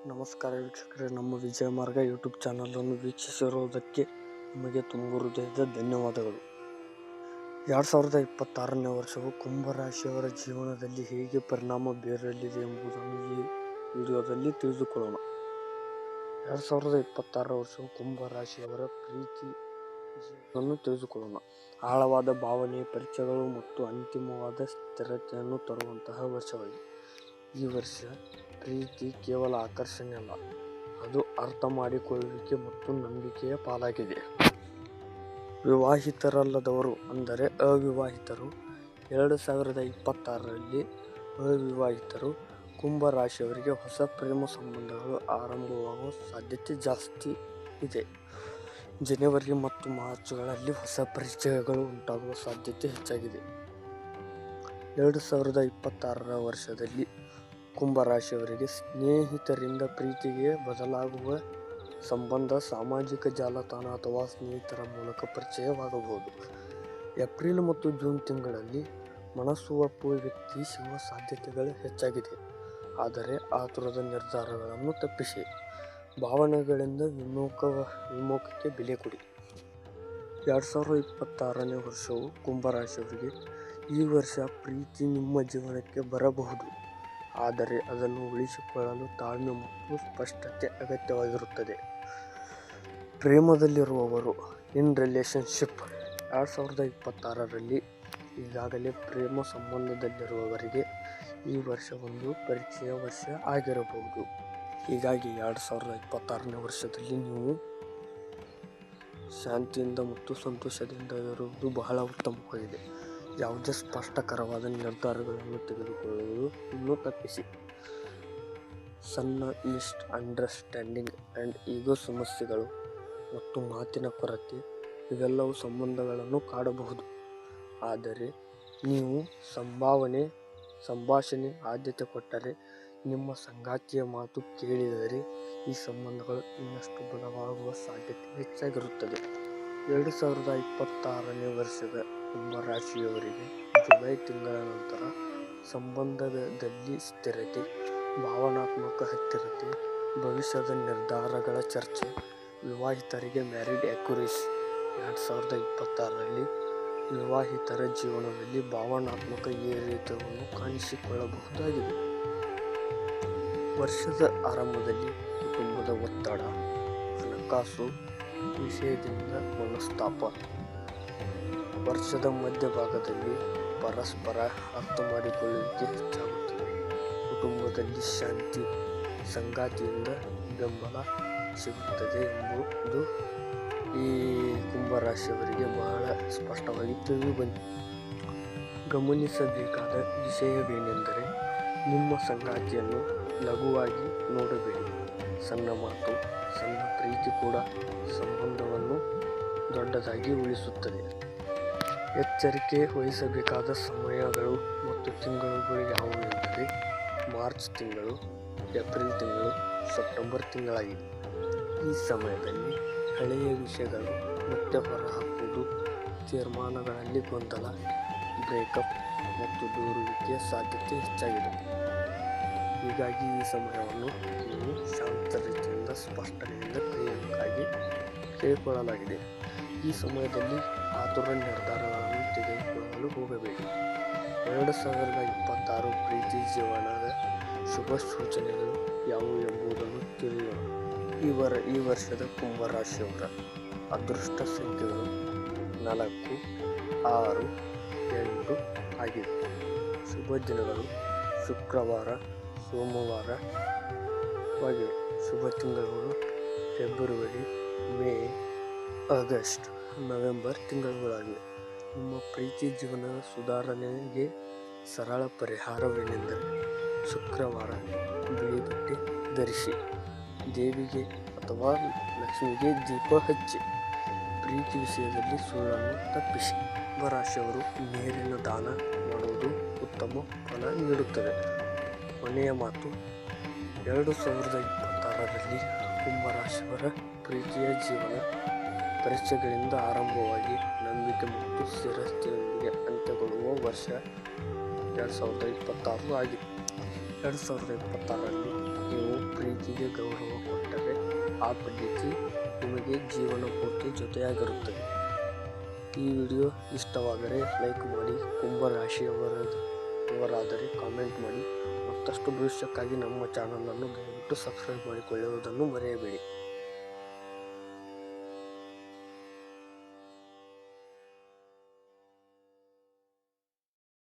ನಮಸ್ಕಾರ ವೀಕ್ಷಕರೇ, ನಮ್ಮ ವಿಜಯ ಮಾರ್ಗ ಯೂಟ್ಯೂಬ್ ಚಾನಲನ್ನು ವೀಕ್ಷಿಸಿರುವುದಕ್ಕೆ ನಿಮಗೆ ತುಂಬ ಹೃದಯದ ಧನ್ಯವಾದಗಳು. 2026ನೇ ವರ್ಷವು ಕುಂಭರಾಶಿಯವರ ಜೀವನದಲ್ಲಿ ಹೇಗೆ ಪರಿಣಾಮ ಬೀರಲಿದೆ ಎಂಬುದನ್ನು ಈ ವಿಡಿಯೋದಲ್ಲಿ ತಿಳಿದುಕೊಳ್ಳೋಣ. 2026 ವರ್ಷವು ಕುಂಭರಾಶಿಯವರ ಪ್ರೀತಿ ಜೀವನವನ್ನು ತಿಳಿದುಕೊಳ್ಳೋಣ. ಆಳವಾದ ಭಾವನೆ, ಪರಿಚಯಗಳು ಮತ್ತು ಅಂತಿಮವಾದ ಸ್ಥಿರತೆಯನ್ನು ತರುವಂತಹ ವರ್ಷವಾಗಿದೆ. ಈ ವರ್ಷ ಪ್ರೀತಿ ಕೇವಲ ಆಕರ್ಷಣೆ ಅಲ್ಲ, ಅದು ಅರ್ಥ ಮಾಡಿಕೊಳ್ಳುವಿಕೆ ಮತ್ತು ನಂಬಿಕೆಯ ಪಾಲಾಗಿದೆ. ವಿವಾಹಿತರಲ್ಲದವರು ಅಂದರೆ ಅವಿವಾಹಿತರು 2026ರಲ್ಲಿ ಅವಿವಾಹಿತರು ಕುಂಭರಾಶಿಯವರಿಗೆ ಹೊಸ ಪ್ರೇಮ ಸಂಬಂಧಗಳು ಆರಂಭವಾಗುವ ಸಾಧ್ಯತೆ ಜಾಸ್ತಿ ಇದೆ. ಜನವರಿ ಮತ್ತು ಮಾರ್ಚ್ಗಳಲ್ಲಿ ಹೊಸ ಪರಿಚಯಗಳು ಉಂಟಾಗುವ ಸಾಧ್ಯತೆ ಹೆಚ್ಚಾಗಿದೆ. 2026ರ ವರ್ಷದಲ್ಲಿ ಕುಂಭರಾಶಿಯವರಿಗೆ ಸ್ನೇಹಿತರಿಂದ ಪ್ರೀತಿಗೆ ಬದಲಾಗುವ ಸಂಬಂಧ ಸಾಮಾಜಿಕ ಜಾಲತಾಣ ಅಥವಾ ಸ್ನೇಹಿತರ ಮೂಲಕ ಪರಿಚಯವಾಗಬಹುದು. ಏಪ್ರಿಲ್ ಮತ್ತು ಜೂನ್ ತಿಂಗಳಲ್ಲಿ ಮನಸ್ಸು ಒಪ್ಪುವ ವ್ಯಕ್ತಿ ಸಿಗುವ ಸಾಧ್ಯತೆಗಳು ಹೆಚ್ಚಾಗಿದೆ. ಆದರೆ ಆತುರದ ನಿರ್ಧಾರಗಳನ್ನು ತಪ್ಪಿಸಿ ಭಾವನೆಗಳಿಂದ ವಿಮುಖಕ್ಕೆ ಬೆಲೆ ಕೊಡಿ. 2026ನೇ ವರ್ಷವು ಕುಂಭರಾಶಿಯವರಿಗೆ ಈ ವರ್ಷ ಪ್ರೀತಿ ನಿಮ್ಮ ಜೀವನಕ್ಕೆ ಬರಬಹುದು, ಆದರೆ ಅದನ್ನು ಉಳಿಸಿಕೊಳ್ಳಲು ತಾಳ್ಮೆ ಮತ್ತು ಸ್ಪಷ್ಟತೆ ಅಗತ್ಯವಾಗಿರುತ್ತದೆ. ಪ್ರೇಮದಲ್ಲಿರುವವರು ಇನ್ ರಿಲೇಶನ್ಶಿಪ್ 2026ರಲ್ಲಿ ಈಗಾಗಲೇ ಪ್ರೇಮ ಸಂಬಂಧದಲ್ಲಿರುವವರಿಗೆ ಈ ವರ್ಷ ಒಂದು ಪರಿಚಯ ವರ್ಷ ಆಗಿರಬಹುದು. ಹೀಗಾಗಿ 2026ನೇ ವರ್ಷದಲ್ಲಿ ನೀವು ಶಾಂತಿಯಿಂದ ಮತ್ತು ಸಂತೋಷದಿಂದ ಇರುವುದು ಬಹಳ ಉತ್ತಮವಾಗಿದೆ. ಯಾವುದೇ ಸ್ಪಷ್ಟಕರವಾದ ನಿರ್ಧಾರಗಳನ್ನು ತೆಗೆದುಕೊಳ್ಳುವುದು ಇನ್ನೂ ತಪ್ಪಿಸಿ. ಸಣ್ಣ ಮಿಸ್ಅಂಡರ್ಸ್ಟ್ಯಾಂಡಿಂಗ್ ಆ್ಯಂಡ್ ಈಗೋ ಸಮಸ್ಯೆಗಳು ಮತ್ತು ಮಾತಿನ ಕೊರತೆ ಇವೆಲ್ಲವೂ ಸಂಬಂಧಗಳನ್ನು ಕಾಡಬಹುದು. ಆದರೆ ನೀವು ಸಂಭಾಷಣೆ ಆದ್ಯತೆ ಕೊಟ್ಟರೆ, ನಿಮ್ಮ ಸಂಗಾತಿಯ ಮಾತು ಕೇಳಿದರೆ ಈ ಸಂಬಂಧಗಳು ಇನ್ನಷ್ಟು ಬಲವಾಗುವ ಸಾಧ್ಯತೆ ಹೆಚ್ಚಾಗಿರುತ್ತದೆ. 2026ನೇ ವರ್ಷದ ಕುಂಭರಾಶಿಯವರಿಗೆ ಜುಲೈ ತಿಂಗಳ ನಂತರ ಸಂಬಂಧದಲ್ಲಿ ಸ್ಥಿರತೆ, ಭಾವನಾತ್ಮಕ ಹತ್ತಿರತೆ, ಭವಿಷ್ಯದ ನಿರ್ಧಾರಗಳ ಚರ್ಚೆ. ವಿವಾಹಿತರಿಗೆ ಮ್ಯಾರಿಡ್ ಅಕ್ಯುರೇಸಿ 2026ರಲ್ಲಿ ವಿವಾಹಿತರ ಜೀವನದಲ್ಲಿ ಭಾವನಾತ್ಮಕ ಏರಿಳಿತವನ್ನು ಕಾಣಿಸಿಕೊಳ್ಳಬಹುದಾಗಿದೆ. ವರ್ಷದ ಆರಂಭದಲ್ಲಿ ಕುಟುಂಬದ ಒತ್ತಡ, ಹಣಕಾಸು ವಿಷಯದಿಂದ ಮನಸ್ತಾಪ. ವರ್ಷದ ಮಧ್ಯಭಾಗದಲ್ಲಿ ಪರಸ್ಪರ ಅರ್ಥ ಮಾಡಿಕೊಳ್ಳುವಿಕೆ ಹೆಚ್ಚಾಗುತ್ತದೆ. ಕುಟುಂಬದಲ್ಲಿ ಶಾಂತಿ, ಸಂಗಾತಿಯಿಂದ ಬೆಂಬಲ ಸಿಗುತ್ತದೆ ಎಂಬುದು ಈ ಕುಂಭರಾಶಿಯವರಿಗೆ ಬಹಳ ಸ್ಪಷ್ಟವಾಗಿ ತಿಳಿದುಬಂದಿದೆ. ಗಮನಿಸಬೇಕಾದ ವಿಷಯವೇನೆಂದರೆ, ನಿಮ್ಮ ಸಂಗಾತಿಯನ್ನು ಲಘುವಾಗಿ ನೋಡಬೇಡಿ. ಸಣ್ಣ ಮಾತು, ಸಣ್ಣ ಪ್ರೀತಿ ಕೂಡ ಸಂಬಂಧವನ್ನು ದೊಡ್ಡದಾಗಿ ಉಳಿಸುತ್ತದೆ. ಎಚ್ಚರಿಕೆ ವಹಿಸಬೇಕಾದ ಸಮಯಗಳು ಮತ್ತು ತಿಂಗಳುಗಳು ಯಾವುವೆಂದರೆ ಮಾರ್ಚ್ ತಿಂಗಳು, ಏಪ್ರಿಲ್ ತಿಂಗಳು, ಸೆಪ್ಟೆಂಬರ್ ತಿಂಗಳಾಗಿದೆ. ಈ ಸಮಯದಲ್ಲಿ ಹಳೆಯ ವಿಷಯಗಳು ಮತ್ತೆ ಹೊರಹಾಕುವುದು, ತೀರ್ಮಾನಗಳಲ್ಲಿ ಗೊಂದಲ, ಬ್ರೇಕಪ್ ಮತ್ತು ದೂರುವಿಕೆಯ ಸಾಧ್ಯತೆ ಹೆಚ್ಚಾಗಿದೆ. ಹೀಗಾಗಿ ಈ ಸಮಯವನ್ನು ನೀವು ಶಾಂತ ರೀತಿಯಿಂದ ಸ್ಪಷ್ಟನೆಯಿಂದ ಕರೆಯಬೇಕಾಗಿ ಕೇಳಿಕೊಳ್ಳಲಾಗಿದೆ. ಈ ಸಮಯದಲ್ಲಿ ಆತುರ ನಿರ್ಧಾರಗಳನ್ನು ತೆಗೆದುಕೊಳ್ಳಲು ಹೋಗಬೇಡಿ. 2026 ಪ್ರೀತಿ ಜೀವನದ ಶುಭ ಸೂಚನೆಗಳು ಯಾವುವು ಎಂಬುದನ್ನು ತಿಳಿಯೋಣ. ಈ ವರ್ಷದ ಕುಂಭರಾಶಿಯವರ ಅದೃಷ್ಟ ಸಂಖ್ಯೆಗಳು 4, 6, 8 ಆಗಿವೆ. ಶುಭ ದಿನಗಳು ಶುಕ್ರವಾರ, ಸೋಮವಾರವಾಗಿವೆ. ಶುಭ ತಿಂಗಳುಗಳು ಫೆಬ್ರವರಿ, ಮೇ, ಆಗಸ್ಟ್, ನವೆಂಬರ್ ತಿಂಗಳುಗಳಾಗಿವೆ. ನಿಮ್ಮ ಪ್ರೀತಿ ಜೀವನದ ಸುಧಾರಣೆಗೆ ಸರಳ ಪರಿಹಾರವೇನೆಂದರೆ, ಶುಕ್ರವಾರ ಬಿಳಿ ಬಟ್ಟೆ ಧರಿಸಿ, ದೇವಿಗೆ ಅಥವಾ ಲಕ್ಷ್ಮಿಗೆ ದೀಪ ಹಚ್ಚಿ. ಪ್ರೀತಿ ವಿಷಯದಲ್ಲಿ ಸುಳ್ಳನ್ನು ತಪ್ಪಿಸಿ. ಕುಂಭರಾಶಿಯವರು ನೀರಿನ ದಾನ ಮಾಡುವುದು ಉತ್ತಮ ಫಲ ನೀಡುತ್ತದೆ. ಕೊನೆಯ ಮಾತು, 2026ರಲ್ಲಿ ಕುಂಭರಾಶಿಯವರ ಪ್ರೀತಿಯ ಜೀವನ ಪರಿಚಯಗಳಿಂದ ಆರಂಭವಾಗಿ ನಂಬಿಕೆ ಮತ್ತು ಸ್ಥಿರತೆಯೊಂದಿಗೆ ಅಂತ್ಯಗೊಳ್ಳುವ ವರ್ಷ 2026 ಆಗಿದೆ. 2026ರಲ್ಲಿ ನೀವು ಪ್ರೀತಿಗೆ ಗೌರವ ಕೊಟ್ಟರೆ ಆ ಪ್ರೀತಿ ನಿಮಗೆ ಜೀವನ ಪೂರ್ತಿ ಜೊತೆಯಾಗಿರುತ್ತದೆ. ಈ ವಿಡಿಯೋ ಇಷ್ಟವಾದರೆ ಲೈಕ್ ಮಾಡಿ, ಕುಂಭ ರಾಶಿಯವರಾದರೆ ಕಾಮೆಂಟ್ ಮಾಡಿ. ಮತ್ತಷ್ಟು ಭವಿಷ್ಯಕ್ಕಾಗಿ ನಮ್ಮ ಚಾನಲನ್ನು ದಯವಿಟ್ಟು ಸಬ್ಸ್ಕ್ರೈಬ್ ಮಾಡಿಕೊಳ್ಳುವುದನ್ನು ಮರೆಯಬೇಡಿ.